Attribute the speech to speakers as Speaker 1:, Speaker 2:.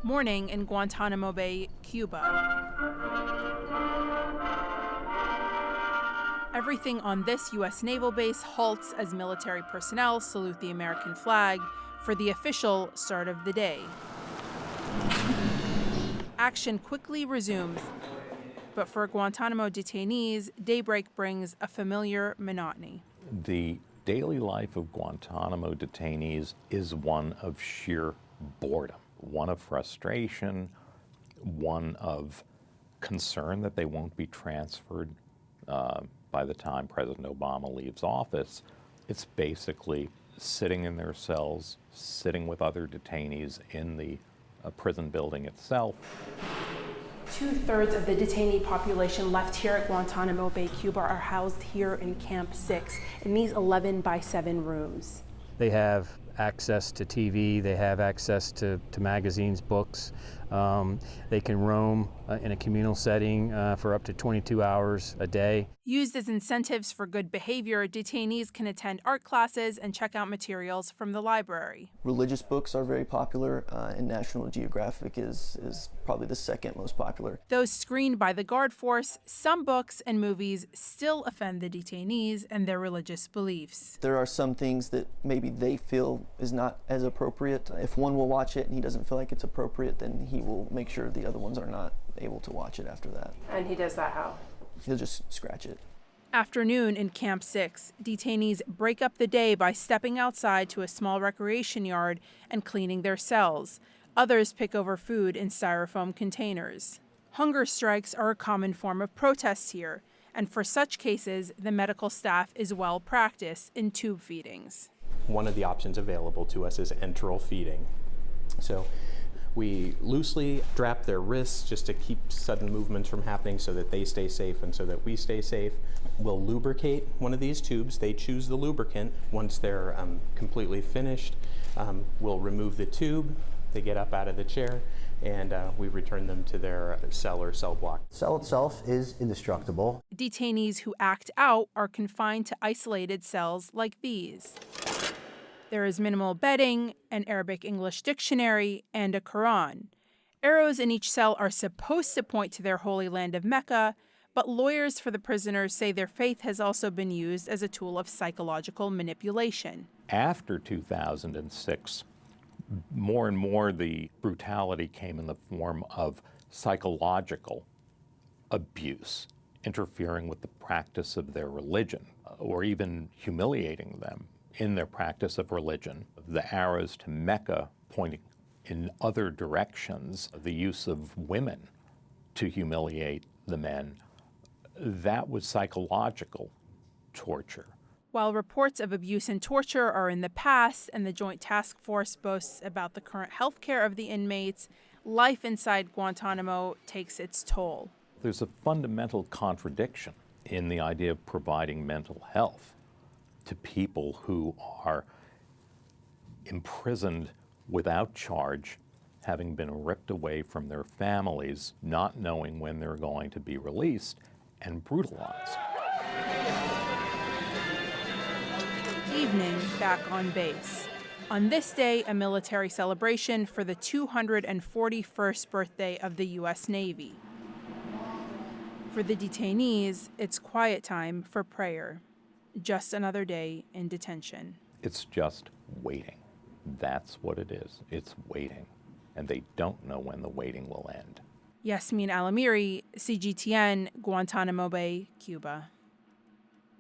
Speaker 1: Morning in Guantanamo Bay, Cuba. Everything on this U.S. naval base halts as military personnel salute the American flag for the official start of the day. Action quickly resumes, but for Guantanamo detainees, daybreak brings a familiar monotony.
Speaker 2: The daily life of Guantanamo detainees is one of sheer boredom, one of frustration, one of concern that they won't be transferred by the time President Obama leaves office. It's basically sitting in their cells, sitting with other detainees in the prison building itself.
Speaker 1: 2/3 of the detainee population left here at Guantanamo Bay, Cuba, are housed here in Camp 6 in these 11 by 7 rooms.
Speaker 3: They have access to TV, they have access to magazines, books. They can roam in a communal setting for up to 22 hours a day.
Speaker 1: Used as incentives for good behavior, detainees can attend art classes and check out materials from the library.
Speaker 4: Religious books are very popular, and National Geographic is probably the second most popular.
Speaker 1: Though screened by the Guard Force, some books and movies still offend the detainees and their religious beliefs.
Speaker 4: There are some things that maybe they feel is not as appropriate. If one will watch it and he doesn't feel like it's appropriate, then he will make sure the other ones are not able to watch it after that.
Speaker 1: And he does that how?
Speaker 4: He'll just scratch it.
Speaker 1: Afternoon in Camp 6, detainees break up the day by stepping outside to a small recreation yard and cleaning their cells. Others pick over food in styrofoam containers. Hunger strikes are a common form of protest here, and for such cases, the medical staff is well practiced in tube feedings.
Speaker 5: One of the options available to us is enteral feeding. So we loosely strap their wrists just to keep sudden movements from happening so that they stay safe and so that we stay safe. We'll lubricate one of these tubes. They choose the lubricant. Once they're completely finished, we'll remove the tube. They get up out of the chair, and we return them to their cell or cell block.
Speaker 6: The cell itself is indestructible.
Speaker 1: Detainees who act out are confined to isolated cells like these. There is minimal bedding, an Arabic-English dictionary, and a Quran. Arrows in each cell are supposed to point to their holy land of Mecca, but lawyers for the prisoners say their faith has also been used as a tool of psychological manipulation.
Speaker 2: After 2006, more and more the brutality came in the form of psychological abuse, interfering with the practice of their religion, or even humiliating them in their practice of religion. The arrows to Mecca pointing in other directions, the use of women to humiliate the men, that was psychological torture.
Speaker 1: While reports of abuse and torture are in the past and the Joint Task Force boasts about the current health care of the inmates, life inside Guantanamo takes its toll.
Speaker 2: There's a fundamental contradiction in the idea of providing mental health to people who are imprisoned without charge, having been ripped away from their families, not knowing when they're going to be released, and brutalized.
Speaker 1: Evening back on base. On this day, a military celebration for the 241st birthday of the U.S. Navy. For the detainees, it's quiet time for prayer. Just another day in detention.
Speaker 2: It's just waiting. That's what it is. It's waiting. And they don't know when the waiting will end.
Speaker 1: Yasmin Alamiri, CGTN, Guantanamo Bay, Cuba.